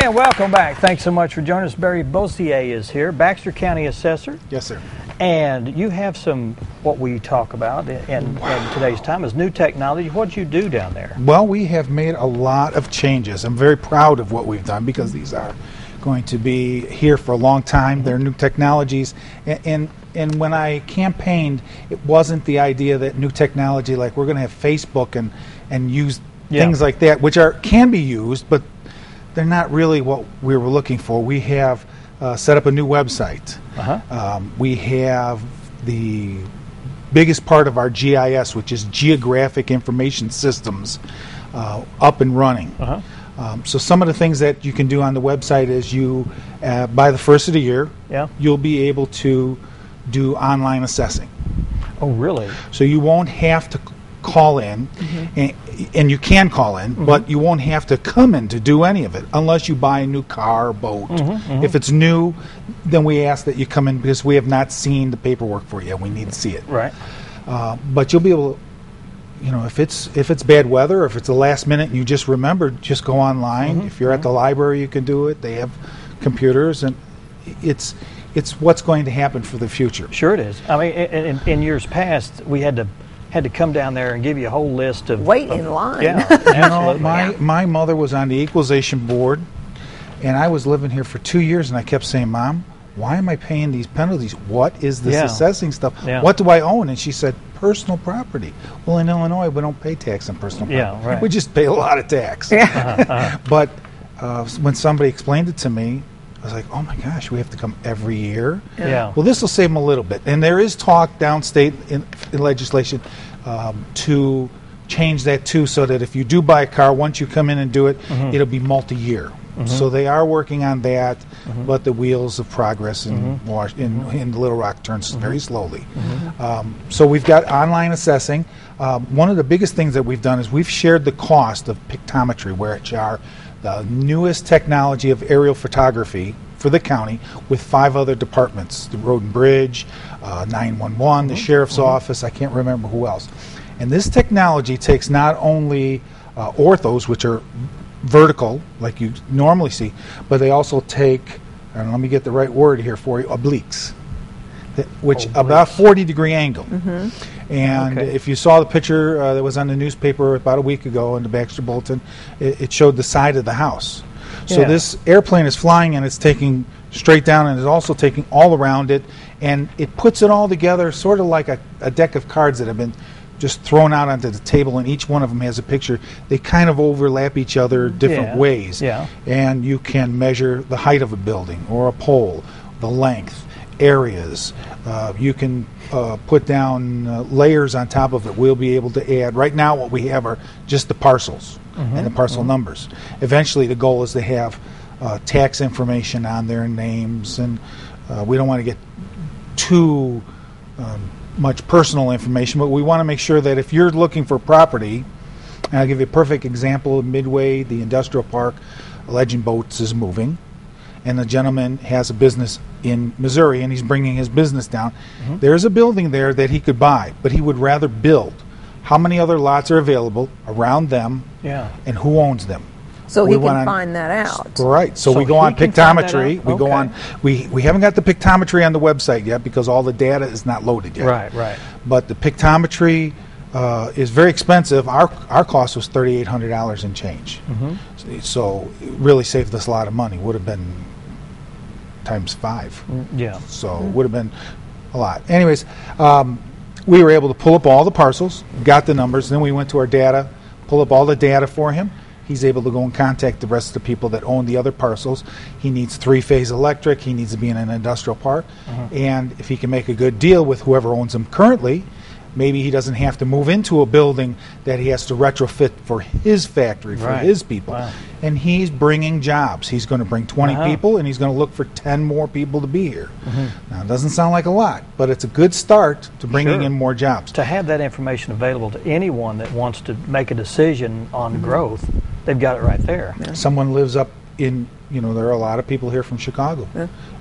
And welcome back. Thanks so much for joining us. Barry Bossier is here, Baxter County Assessor. Yes, sir. And you have some, what we talk about in today's time is new technology. What do you do down there? Well, we have made a lot of changes. I'm very proud of what we've done because these are going to be here for a long time. They're new technologies. And when I campaigned, it wasn't the idea that new technology, like we're going to have Facebook and use things like that, which can be used, but they're not really what we were looking for. We have set up a new website. We have the biggest part of our GIS, which is Geographic Information Systems, up and running. So some of the things that you can do on the website is you, by the first of the year, you'll be able to do online assessing. Oh, really? So you won't have to call in, and you can call in, but you won't have to come in to do any of it unless you buy a new car or boat. If it's new, then we ask that you come in because we have not seen the paperwork for you yet. We need to see it. Right. But you'll be able to, you know, if it's bad weather, or if it's the last minute and you just remember, just go online. If you're at the library, you can do it. They have computers, and it's what's going to happen for the future. Sure it is. I mean, in years past, we had to come down there and give you a whole list of... Wait in line. Yeah, absolutely. absolutely. My mother was on the equalization board, and I was living here for 2 years, and I kept saying, Mom, why am I paying these penalties? What is this assessing stuff? What do I own? And she said, personal property. Well, in Illinois, we don't pay tax on personal property. Right. We just pay a lot of tax. But when somebody explained it to me, I was like, oh my gosh, we have to come every year? Well, this will save them a little bit. And there is talk downstate in legislation to change that too, so that if you do buy a car, once you come in and do it, it'll be multi-year. So they are working on that, but the wheels of progress in Little Rock turns very slowly. So we've got online assessing. One of the biggest things that we've done is we've shared the cost of pictometry, which are the newest technology of aerial photography for the county, with 5 other departments: the Road and Bridge, 911, the Sheriff's Office, I can't remember who else. And this technology takes not only orthos, which are vertical, like you normally see, but they also take, let me get the right word here for you, obliques, which about 40-degree angle. And if you saw the picture that was on the newspaper about a week ago in the Baxter Bulletin, it showed the side of the house. So this airplane is flying and it's taking straight down, and it's also taking all around it, and it puts it all together sort of like a deck of cards that have been just thrown out onto the table, and each one of them has a picture. They kind of overlap each other different ways. And you can measure the height of a building or a pole, the length, areas. You can put down layers on top of it. We'll be able to add. Right now what we have are just the parcels and the parcel numbers. Eventually the goal is to have tax information on their names, and we don't want to get too much personal information, but we want to make sure that if you're looking for property, and I'll give you a perfect example, Midway, the industrial park, Legend Boats is moving, and the gentleman has a business in Missouri, and he's bringing his business down. There's a building there that he could buy, but he would rather build. How many other lots are available around them, and who owns them? So he can find that out. Right. So we go on pictometry. We go on. We haven't got the pictometry on the website yet because all the data is not loaded yet. Right. But the pictometry is very expensive. Our cost was $3,800 and change. So it really saved us a lot of money. Would have been times 5. So it would have been a lot. Anyways, we were able to pull up all the parcels, got the numbers, then we went to our data, pull up all the data for him. He's able to go and contact the rest of the people that own the other parcels. He needs 3-phase electric. He needs to be in an industrial park. And if he can make a good deal with whoever owns them currently, maybe he doesn't have to move into a building that he has to retrofit for his factory, for his people. And he's bringing jobs. He's going to bring 20 people, and he's going to look for 10 more people to be here. Now, it doesn't sound like a lot, but it's a good start to bringing in more jobs. To have that information available to anyone that wants to make a decision on growth, they've got it right there. Someone lives up in, there are a lot of people here from Chicago,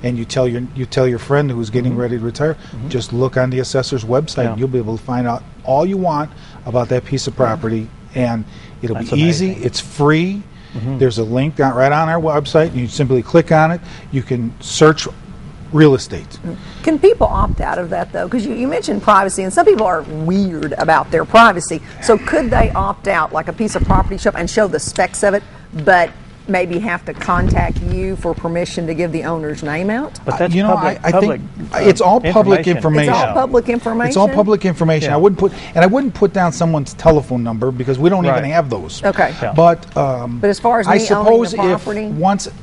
and you tell your friend who's getting ready to retire, just look on the assessor's website, and you'll be able to find out all you want about that piece of property, and it'll be easy. It's free. There's a link right on our website. You simply click on it. You can search real estate. Can people opt out of that, though? Because you mentioned privacy, and some people are weird about their privacy. So could they opt out, like a piece of property and show the specs of it, but maybe have to contact you for permission to give the owner's name out? But that's I think it's all public information. It's all public information? It's all public information. Yeah. I wouldn't put down someone's telephone number because we don't even have those. Okay. Yeah. But as far as I me suppose owning the property?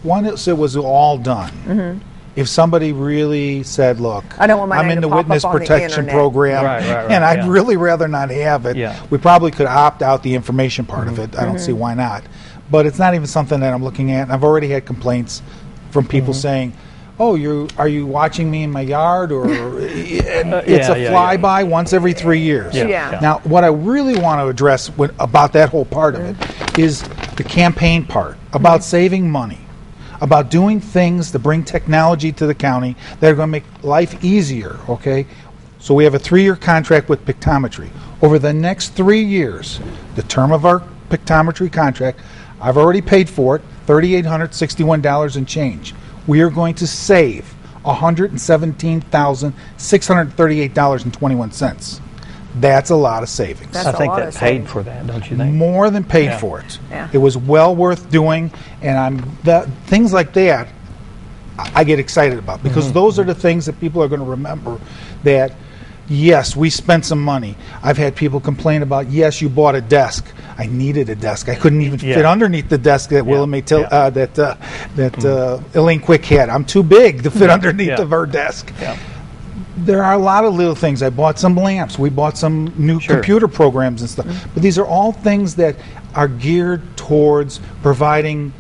once it was all done, if somebody really said, look, I don't want my I'm name in to the pop witness up on the protection internet. program, Right, and I'd yeah. really rather not have it, Yeah. we probably could opt out the information part of it. I don't see why not. But it's not even something that I'm looking at. And I've already had complaints from people saying, oh, are you watching me in my yard? Or it's a flyby once every 3 years. Yeah. Now, what I really want to address about that whole part of it is the campaign part, about saving money, about doing things to bring technology to the county that are going to make life easier, okay? So we have a 3-year contract with Pictometry. Over the next 3 years, the term of our Pictometry contract, I've already paid for it, $3,861 and change. We are going to save $117,638.21. That's a lot of savings. That's I think a lot that of paid savings. for that, don't you think? More than paid Yeah. for it. Yeah. It was well worth doing, and things like that I get excited about because those are the things that people are going to remember. That yes, we spent some money. I've had people complain about, yes, you bought a desk. I needed a desk. I couldn't even fit underneath the desk that Elaine Quick had. I'm too big to fit underneath of her desk. Yeah. There are a lot of little things. I bought some lamps. We bought some new computer programs and stuff. But these are all things that are geared towards providing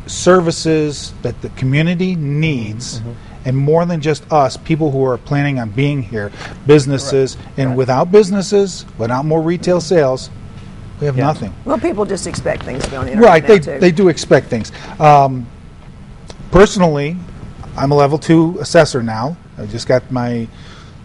services that the community needs, and more than just us, people who are planning on being here, businesses, and without businesses, without more retail sales, we have nothing. Well, people just expect things to be on the internet Right, now, too. they do expect things. Personally, I'm a level 2 assessor now. I just got my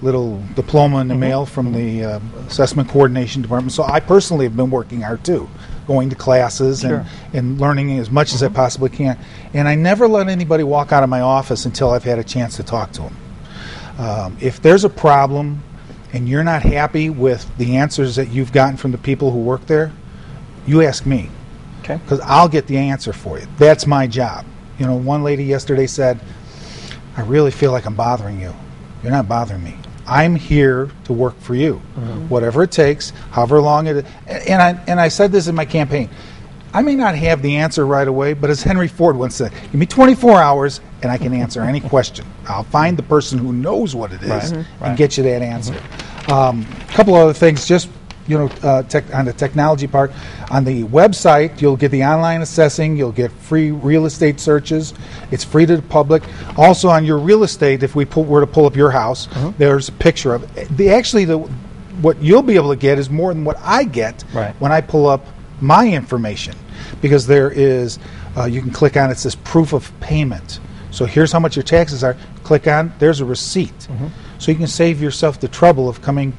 little diploma in the mail from the assessment coordination department. So I personally have been working hard too, going to classes and learning as much as I possibly can. And I never let anybody walk out of my office until I've had a chance to talk to them. If there's a problem and you're not happy with the answers that you've gotten from the people who work there, you ask me. Okay. Because I'll get the answer for you. That's my job. You know, one lady yesterday said, I really feel like I'm bothering you. You're not bothering me. I'm here to work for you, whatever it takes, however long it is. And I said this in my campaign. I may not have the answer right away, but as Henry Ford once said, give me 24 hours and I can answer any question. I'll find the person who knows what it is and get you that answer. A couple other things, just on the technology part. On the website, you'll get the online assessing. You'll get free real estate searches. It's free to the public. Also, on your real estate, if we were to pull up your house, there's a picture of it. What you'll be able to get is more than what I get when I pull up my information, because there is you can click on it says proof of payment. So here's how much your taxes are. Click on, there's a receipt. So you can save yourself the trouble of coming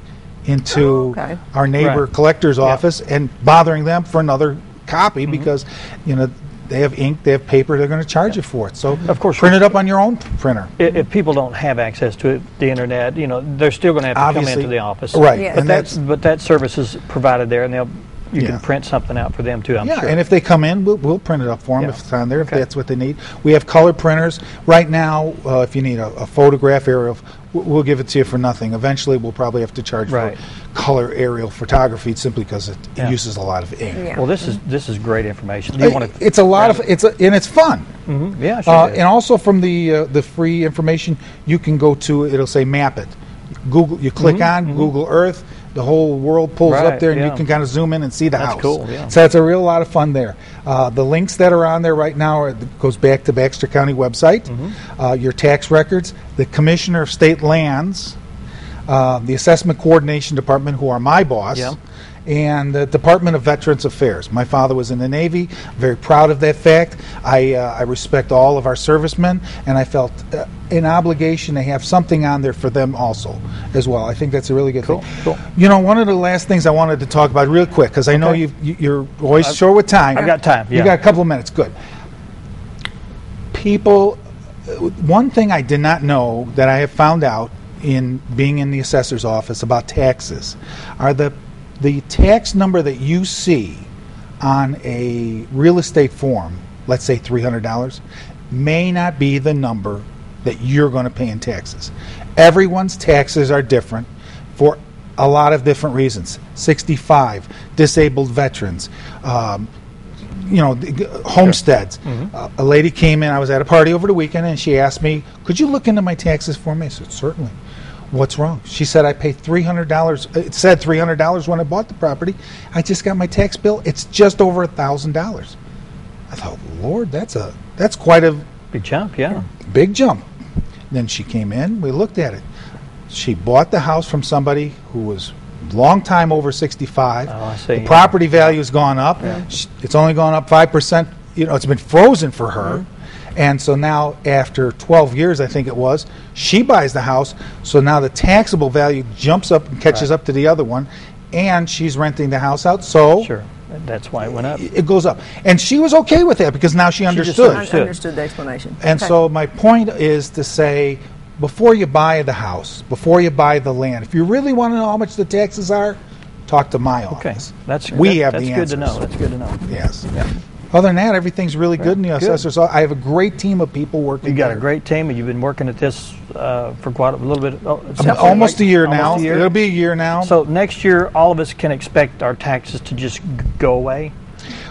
into our neighbor collector's office and bothering them for another copy because they have ink, they have paper, they're going to charge you for it. So of course, print it up on your own printer. If people don't have access to it, the internet, they're still going to have to come into the office. Right. Yes. But that service is provided there, and you can print something out for them too, I'm sure. And if they come in, we'll print it up for them if it's on there, if that's what they need. We have color printers. Right now, if you need a photograph aerial, we'll give it to you for nothing. Eventually, we'll probably have to charge for color aerial photography simply because it uses a lot of ink. Yeah. Well, this is great information. It's a lot of and it's fun. Yeah, sure and also from the free information, you can go to it'll say map it. Google, you click on Google Earth. The whole world pulls up there, and you can kind of zoom in and see the house. That's cool, yeah. So it's a real lot of fun there. The links that are on there right now goes back to Baxter County website, your tax records, the Commissioner of State Lands, the Assessment Coordination Department, who are my boss, and the Department of Veterans Affairs. My father was in the Navy. Very proud of that fact. I respect all of our servicemen, and I felt an obligation to have something on there for them also as well. I think that's a really good thing. Cool. You know, one of the last things I wanted to talk about real quick, because I know you're always short with time. I've got time. Yeah. You got a couple of minutes. Good. People, one thing I did not know that I have found out in being in the assessor's office about taxes are the tax number that you see on a real estate form, let's say $300, may not be the number that you're going to pay in taxes. Everyone's taxes are different for a lot of different reasons. 65, disabled veterans, homesteads. Mm-hmm. A lady came in, I was at a party over the weekend, and she asked me, could you look into my taxes for me? I said, certainly. What's wrong? She said, I paid $300. It said $300 when I bought the property. I just got my tax bill. It's just over $1,000. I thought, Lord, that's quite a Big jump, yeah. big jump. Then she came in, we looked at it. She bought the house from somebody who was long time over 65. Oh, I see. The property value has gone up. Yeah. It's only gone up 5%. It's been frozen for her. Mm-hmm. And so now, after 12 years, I think it was, she buys the house. So now the taxable value jumps up and catches up to the other one, and she's renting the house out. So Sure. That's why it went up. it goes up. And she was okay with that because now she just understood. Understood the explanation. And Okay. so my point is to say, before you buy the house, before you buy the land, if you really want to know how much the taxes are, talk to my Okay. office. That's have the good answers. to know. That's good to know. Yes. Yeah. Other than that, everything's really good in the Good. assessor's office. I have a great team of people working You got there. a great team, and you've been working at this for quite a little bit. Almost a year now. Almost a year. It'll be a year now. So next year, all of us can expect our taxes to just go away.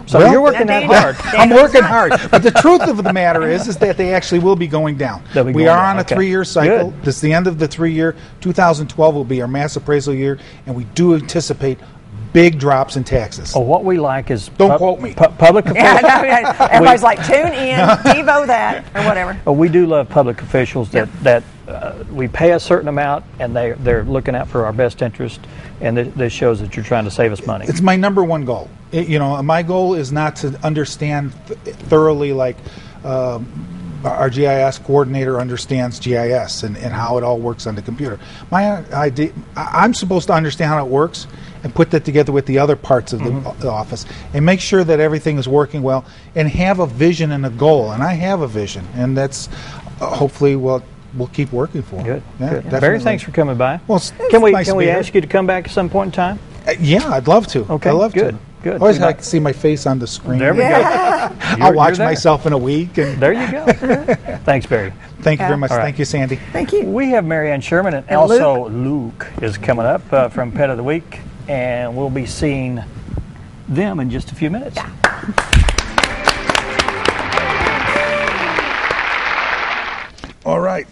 So Well, you're working that hard. I'm working hard. But the truth of the matter is that they actually will be going down. They'll be We going are down, on a okay. 3-year cycle. Good. This is the end of the 3-year. 2012 will be our mass appraisal year, and we do anticipate big drops in taxes. Oh, what we like is Don't quote me. Public Yeah, officials. I know, everybody's like, tune in, TiVo that, or whatever. We do love public officials that we pay a certain amount, and they're looking out for our best interest, and this shows that you're trying to save us money. It's my number one goal. My goal is not to understand thoroughly like our GIS coordinator understands GIS and how it all works on the computer. My idea, I'm supposed to understand how it works and put that together with the other parts of the office and make sure that everything is working well and have a vision and a goal. And I have a vision, and that's hopefully what we'll keep working for. Good. Yeah, Good. definitely. Barry, thanks for coming by. Well, Can we nice to be here. ask you to come back at some point in time? Yeah, I'd love to. Okay, I'd love good, to. good. Always We like might- to see my face on the screen. There we go. I'll watch you're there. myself in a week. And There you go. Thanks, Barry. thank you very much. All right. Thank you, Sandy. Thank you. We have Marianne Sherman, and also Luke is coming up from Pet of the Week, and we'll be seeing them in just a few minutes. All right.